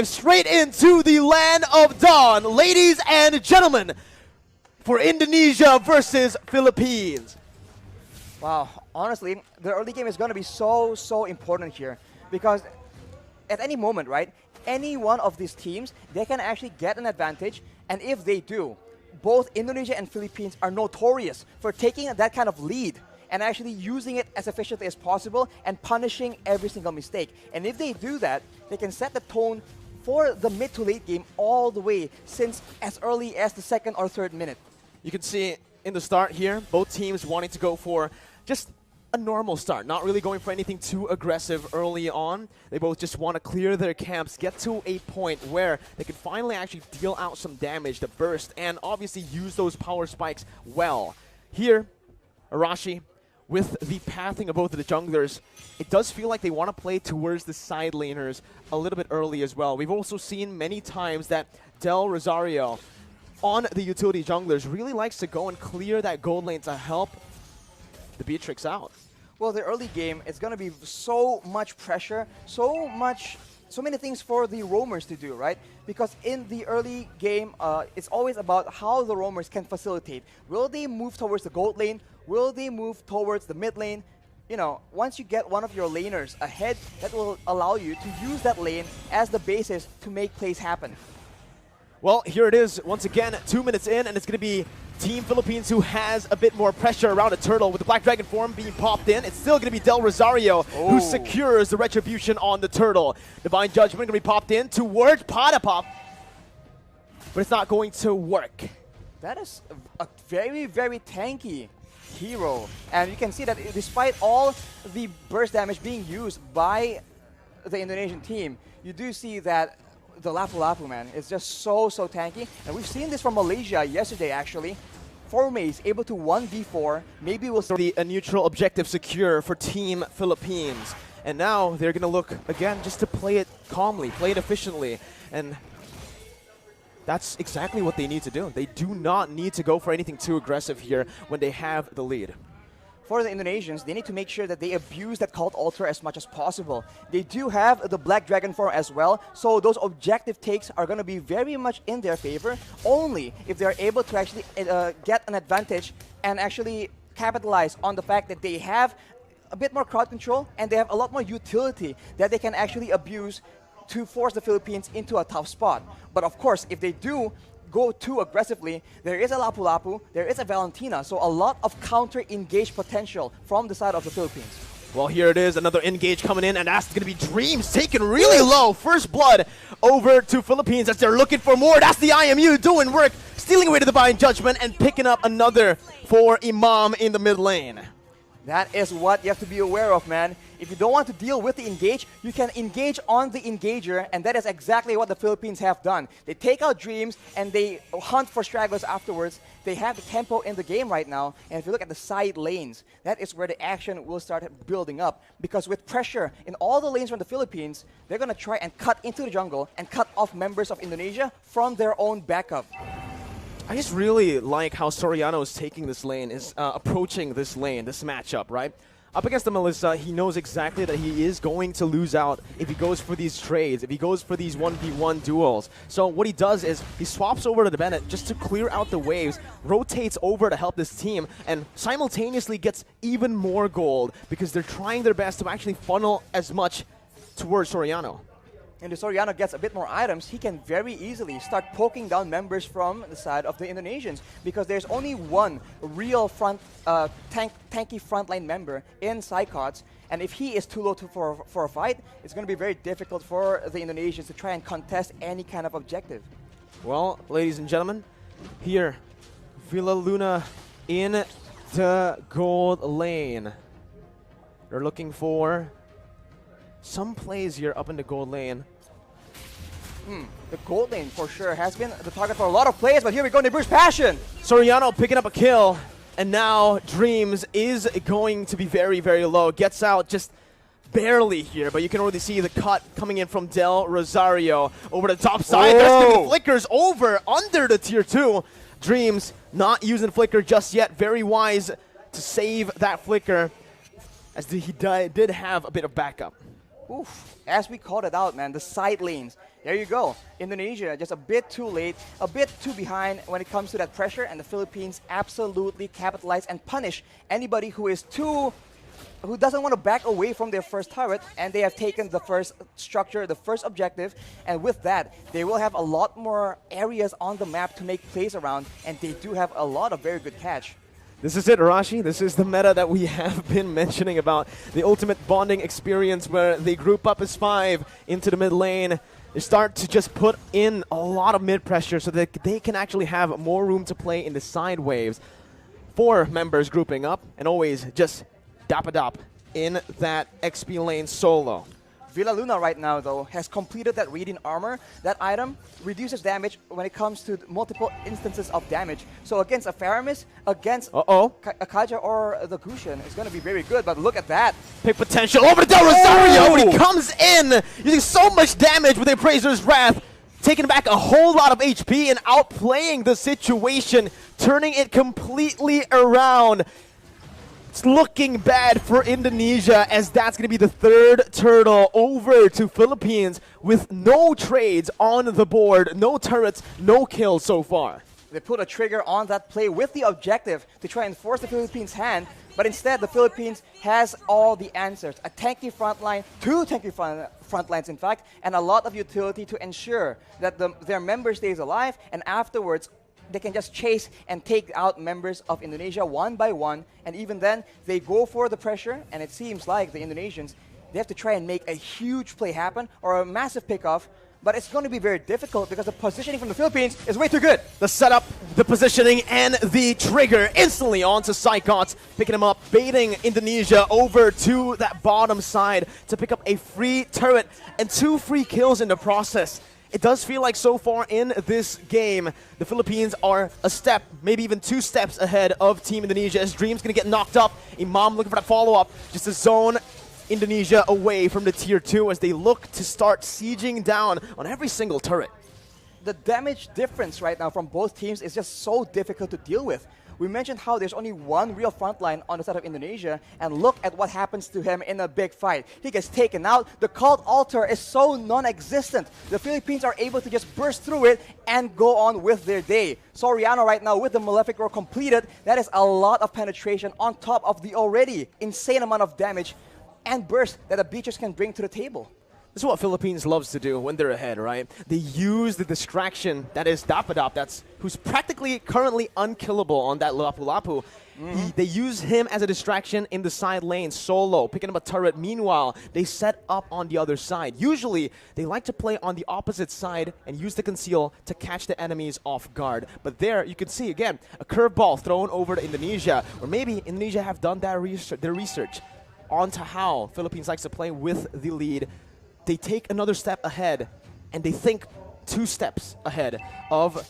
Straight into the land of dawn, ladies and gentlemen, for Indonesia versus Philippines. Wow, honestly, the early game is going to be so important here because at any moment, right, any one of these teams, they can actually get an advantage, and if they do, both Indonesia and Philippines are notorious for taking that kind of lead and actually using it as efficiently as possible and punishing every single mistake. And if they do that, they can set the tone for the mid to late game all the way since as early as the second or third minute. You can see in the start here, both teams wanting to go for just a normal start, not really going for anything too aggressive early on. They both just want to clear their camps, get to a point where they can finally actually deal out some damage to burst and obviously use those power spikes well. Here, Arashi, with the pathing of both of the junglers, it does feel like they want to play towards the side laners a little bit early as well. We've also seen many times that Del Rosario on the utility junglers really likes to go and clear that gold lane to help the Beatrix out. Well, the early game, it's going to be so much pressure, so many things for the roamers to do, right? Because in the early game, it's always about how the roamers can facilitate. Will they move towards the gold lane? Will they move towards the mid lane? You know, once you get one of your laners ahead, that will allow you to use that lane as the basis to make plays happen. Well, here it is once again, 2 minutes in, and it's going to be Team Philippines who has a bit more pressure around a turtle with the Black Dragon form being popped in. It's still going to be Del Rosario who secures the retribution on the turtle. Divine Judgment going to be popped in towards Potapop, but it's not going to work. That is a very tanky hero, and you can see that despite all the burst damage being used by the Indonesian team, you do see that the Lapu-Lapu, man, is just so tanky. And we've seen this from Malaysia yesterday, actually. Formace able to 1v4. Maybe we'll see a neutral objective secure for Team Philippines. And now they're going to look, again, just to play it calmly, play it efficiently. And that's exactly what they need to do. They do not need to go for anything too aggressive here when they have the lead. For the Indonesians, they need to make sure that they abuse that Cult Altar as much as possible. They do have the Black Dragon form as well, so those objective takes are going to be very much in their favor, only if they're able to actually get an advantage and actually capitalize on the fact that they have a bit more crowd control and they have a lot more utility that they can actually abuse to force the Philippines into a tough spot. But of course, if they do go too aggressively, there is a Lapu-Lapu, there is a Valentina, so a lot of counter-engage potential from the side of the Philippines. Well, here it is, another engage coming in, and that's going to be Dreams taken really low. First blood over to Philippines as they're looking for more. That's the IMU doing work, stealing away to Divine Judgment and picking up another for Imam in the mid lane. That is what you have to be aware of, man. If you don't want to deal with the engage, you can engage on the engager, and that is exactly what the Philippines have done. They take out Dreams, and they hunt for stragglers afterwards. They have the tempo in the game right now, and if you look at the side lanes, that is where the action will start building up. Because with pressure in all the lanes from the Philippines, they're going to try and cut into the jungle and cut off members of Indonesia from their own backup. I just really like how Soriano is taking this lane, is approaching this lane, this matchup, right? Up against the Melissa, he knows exactly that he is going to lose out if he goes for these trades, if he goes for these 1v1 duels. So what he does is he swaps over to the Bennett just to clear out the waves, rotates over to help this team, and simultaneously gets even more gold because they're trying their best to actually funnel as much towards Soriano. And if Soriano gets a bit more items, he can very easily start poking down members from the side of the Indonesians because there's only one real tanky frontline member in Psychots, and if he is too low for a fight, it's going to be very difficult for the Indonesians to try and contest any kind of objective. Well, ladies and gentlemen, here, Villa Luna in the gold lane. They're looking for some plays here up in the gold lane. The gold lane for sure has been the target for a lot of plays, but here we go, Nibiru's Passion. Soriano picking up a kill, and now Dreams is going to be very low. Gets out just barely here, but you can already see the cut coming in from Del Rosario over the top side. There's the flickers over under the tier 2. Dreams not using flicker just yet. Very wise to save that flicker, as he did have a bit of backup. Oof. As we called it out, man, the side lanes, There you go. Indonesia just a bit too late, a bit too behind when it comes to that pressure, and the Philippines absolutely capitalize and punish anybody who doesn't want to back away from their first turret, and they have taken the first structure, the first objective, and with that, they will have a lot more areas on the map to make plays around, and they do have a lot of very good catch. This is it, Arashi. This is the meta that we have been mentioning about. The ultimate bonding experience where they group up as 5 into the mid lane. They start to just put in a lot of mid pressure so that they can actually have more room to play in the side waves. 4 members grouping up and always just dap-a-dap in that XP lane solo. Villa Luna right now, though, has completed that Radiant Armor. That item reduces damage when it comes to multiple instances of damage. So against a Faramis, against a Kaja or the Gusion, it's going to be very good. But look at that. Pick potential over to Del Rosario, but he comes in using so much damage with Appraiser's Wrath, taking back a whole lot of HP and outplaying the situation, turning it completely around. It's looking bad for Indonesia, as that's going to be the 3rd turtle over to Philippines with no trades on the board, no turrets, no kills so far. They put a trigger on that play with the objective to try and force the Philippines' hand, but instead the Philippines has all the answers. A tanky front line, 2 tanky front lines in fact, and a lot of utility to ensure that their member stays alive, and afterwards they can just chase and take out members of Indonesia one by one, and even then, they go for the pressure, and it seems like the Indonesians, they have to try and make a huge play happen, or a massive pickoff, but it's going to be very difficult because the positioning from the Philippines is way too good. The setup, the positioning, and the trigger instantly onto Psychots, picking him up, baiting Indonesia over to that bottom side to pick up a free turret and 2 free kills in the process. It does feel like so far in this game, the Philippines are a step, maybe even 2 steps ahead of Team Indonesia, as Dream's going to get knocked up. Imam looking for that follow-up, just to zone Indonesia away from the tier 2 as they look to start sieging down on every single turret. The damage difference right now from both teams is just so difficult to deal with. We mentioned how there's only one real frontline on the side of Indonesia, and look at what happens to him in a big fight. He gets taken out. The cult altar is so non-existent. The Philippines are able to just burst through it and go on with their day. Soriano right now with the Malefic Roar completed. That is a lot of penetration on top of the already insane amount of damage and burst that the Beaches can bring to the table. This is what Philippines loves to do when they're ahead, right? They use the distraction that is Dapadop, who's practically currently unkillable on that Lapu-Lapu. They use him as a distraction in the side lane, solo, picking up a turret. Meanwhile, they set up on the other side. Usually, they like to play on the opposite side and use the conceal to catch the enemies off guard. But there, you can see, again, a curveball thrown over to Indonesia, or maybe Indonesia have done their research onto how Philippines likes to play with the lead. They take another step ahead, and they think 2 steps ahead of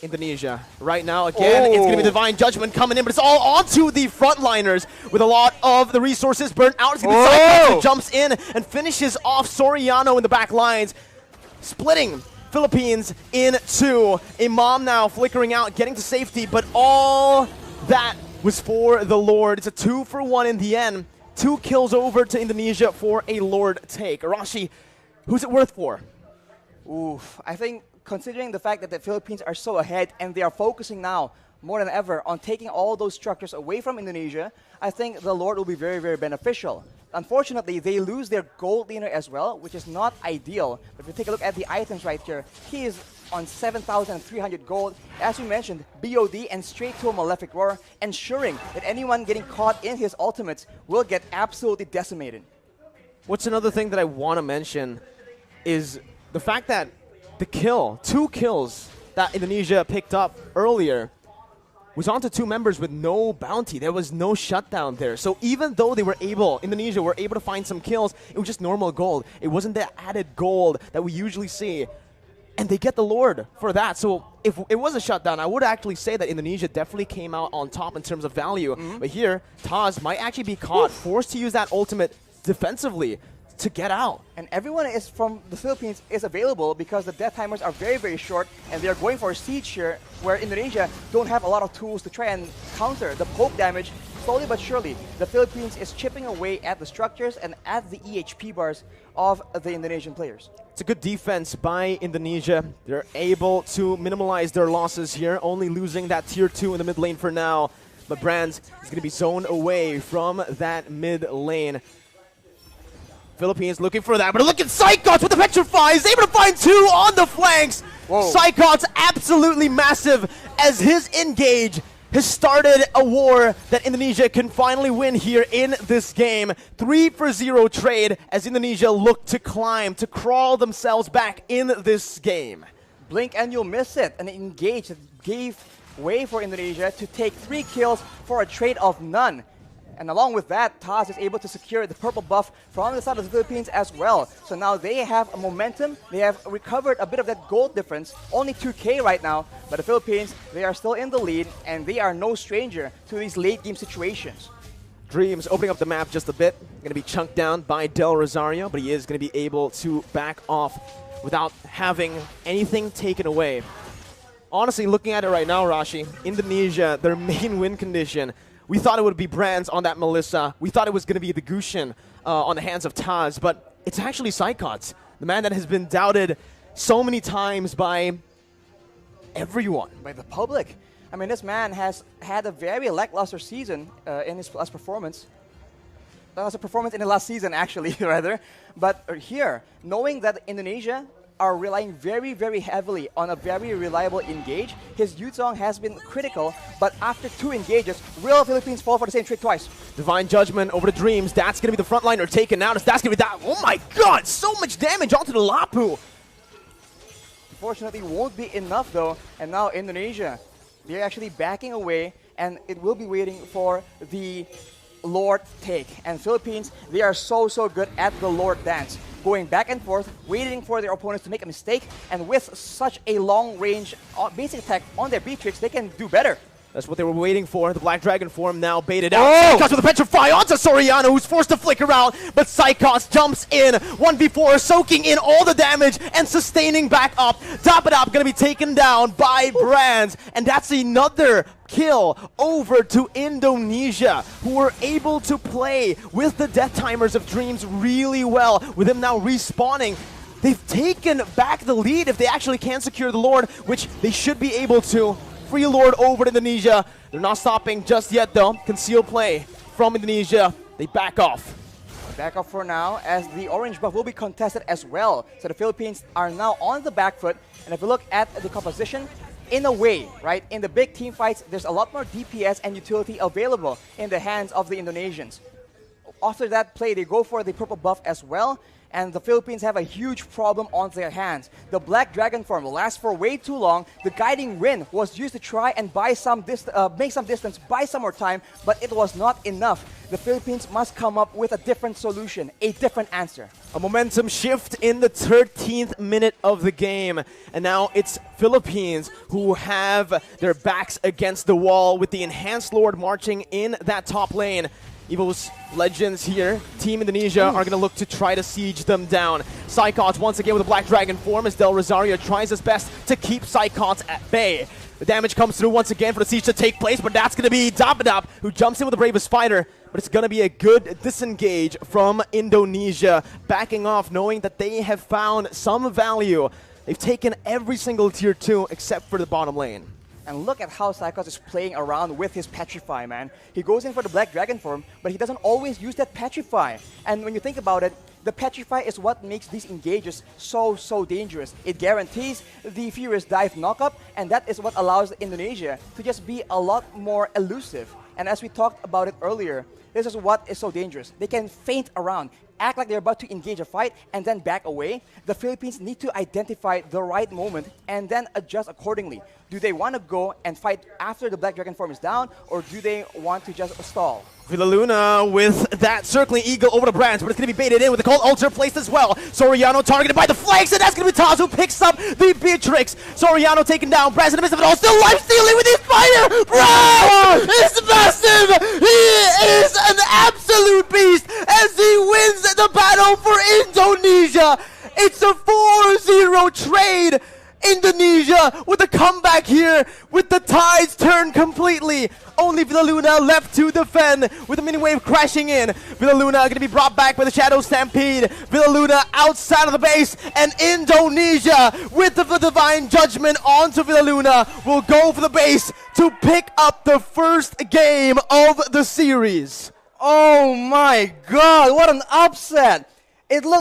Indonesia. Right now, again, it's going to be Divine Judgment coming in, but it's all onto the frontliners with a lot of the resources burnt out. It's going to be Cyclops who jumps in and finishes off Soriano in the back lines, splitting Philippines in 2. Imam now flickering out, getting to safety, but all that was for the Lord. It's a 2-for-1 in the end. 2 kills over to Indonesia for a Lord take. Arashi, who's it worth for? Oof, I think considering the fact that the Philippines are so ahead and they are focusing now more than ever on taking all those structures away from Indonesia, I think the Lord will be very, very beneficial. Unfortunately, they lose their gold leaner as well, which is not ideal. But if you take a look at the items right here, he is on 7,300 gold. As we mentioned, BOD and straight to a Malefic Roar, ensuring that anyone getting caught in his ultimates will get absolutely decimated. What's another thing that I want to mention is the fact that the kill, 2 kills that Indonesia picked up earlier, was onto 2 members with no bounty. There was no shutdown there. So even though they were able, Indonesia were able to find some kills, it was just normal gold. It wasn't the added gold that we usually see. And they get the Lord for that. So if it was a shutdown, I would actually say that Indonesia definitely came out on top in terms of value. But here, Taz might actually be caught, forced to use that ultimate defensively to get out. And everyone is from the Philippines is available because the death timers are very, very short, and they're going for a siege here where Indonesia don't have a lot of tools to try and counter the poke damage slowly but surely, the Philippines is chipping away at the structures and at the EHP bars of the Indonesian players. It's a good defense by Indonesia. They're able to minimize their losses here, only losing that tier 2 in the mid lane for now. But Brands is going to be zoned away from that mid lane. Philippines looking for that, but look at Psychots with the Petrify. He's able to find 2 on the flanks. Psychots absolutely massive as his engage has started a war that Indonesia can finally win here in this game. 3-for-0 trade as Indonesia look to climb, to crawl themselves back in this game. Blink and you'll miss it. An engage that gave way for Indonesia to take 3 kills for a trade of none. And along with that, Taz is able to secure the purple buff from the side of the Philippines as well. So now they have a momentum. They have recovered a bit of that gold difference. Only 2K right now. But the Philippines, they are still in the lead. And they are no stranger to these late game situations. Dreams opening up the map just a bit. Going to be chunked down by Del Rosario. But he is going to be able to back off without having anything taken away. Honestly, looking at it right now, Rashi, Indonesia, their main win condition, we thought it would be Brands on that Melissa. We thought it was going to be the Gushin on the hands of Taz, but it's actually Psychots, the man that has been doubted so many times by everyone. By the public. I mean, this man has had a very lackluster season in his last performance. That was a performance in the last season, actually, rather. But here, knowing that Indonesia are relying very, very heavily on a very reliable engage. His Yuzong has been critical, but after 2 engages, will Philippines fall for the same trick twice? Divine Judgment over the Dreams. That's going to be the frontliner taken out. That's going to be that. Oh my god, so much damage onto the Lapu. Unfortunately, won't be enough though. And now Indonesia, they're actually backing away, and it will be waiting for the Lord take. And Philippines, they are so good at the Lord dance. Going back and forth, waiting for their opponents to make a mistake, and with such a long-range basic attack on their Beatrix, they can do better. That's what they were waiting for. The Black Dragon form now baited out. Psychots with a Petrify onto Soriano, who's forced to flicker out, but Psychots jumps in. 1v4, soaking in all the damage and sustaining back up. Dapadap gonna be taken down by Brands, and that's another kill over to Indonesia, who were able to play with the death timers of Dreams really well. With him now respawning, they've taken back the lead if they actually can secure the Lord, which they should be able to. Free Lord over to Indonesia. They're not stopping just yet though. Concealed play from Indonesia. They back off. Back off for now, as the orange buff will be contested as well. So the Philippines are now on the back foot. And if we look at the composition, in a way, right, in the big team fights, there's a lot more DPS and utility available in the hands of the Indonesians. After that play, they go for the purple buff as well. And the Philippines have a huge problem on their hands. The Black Dragon form lasts for way too long. The Guiding Wind was used to try and buy some make some distance, buy some more time, but it was not enough. The Philippines must come up with a different solution, a different answer. A momentum shift in the 13th minute of the game. And now it's Philippines who have their backs against the wall with the Enhanced Lord marching in that top lane. Evo's Legends here, Team Indonesia, are going to look to try to siege them down. Psychots once again with a Black Dragon form as Del Rosario tries his best to keep Psychots at bay. The damage comes through once again for the siege to take place, but that's going to be Dapadap who jumps in with the Bravest Fighter. But it's going to be a good disengage from Indonesia, backing off knowing that they have found some value. They've taken every single tier 2 except for the bottom lane. And look at how Psychots is playing around with his Petrify, man. He goes in for the Black Dragon form, but he doesn't always use that Petrify. And when you think about it, the Petrify is what makes these engages so dangerous. It guarantees the Furious Dive knockup, and that is what allows Indonesia to just be a lot more elusive. And as we talked about it earlier, this is what is so dangerous. They can feint around, act like they're about to engage a fight, and then back away. The Philippines need to identify the right moment and then adjust accordingly. Do they want to go and fight after the Black Dragon form is down, or do they want to just stall? Villaluna with that circling eagle over the Brands, but it's going to be baited in with the cold altar placed as well. Soriano targeted by the flanks, and that's going to be Taz who picks up the Beatrix. Soriano taken down, Brands in the midst of it all, still life stealing with his fighter. Brands is massive. He is an absolute beast as he wins the battle for Indonesia. It's a 4-0 trade. Indonesia with a comeback here, with the tides turned completely. Only Villaluna left to defend with the mini wave crashing in. Villaluna going to be brought back by the Shadow Stampede. Villaluna outside of the base, and Indonesia with the Divine Judgment onto Villaluna will go for the base to pick up the first game of the series. Oh my god, what an upset! It looks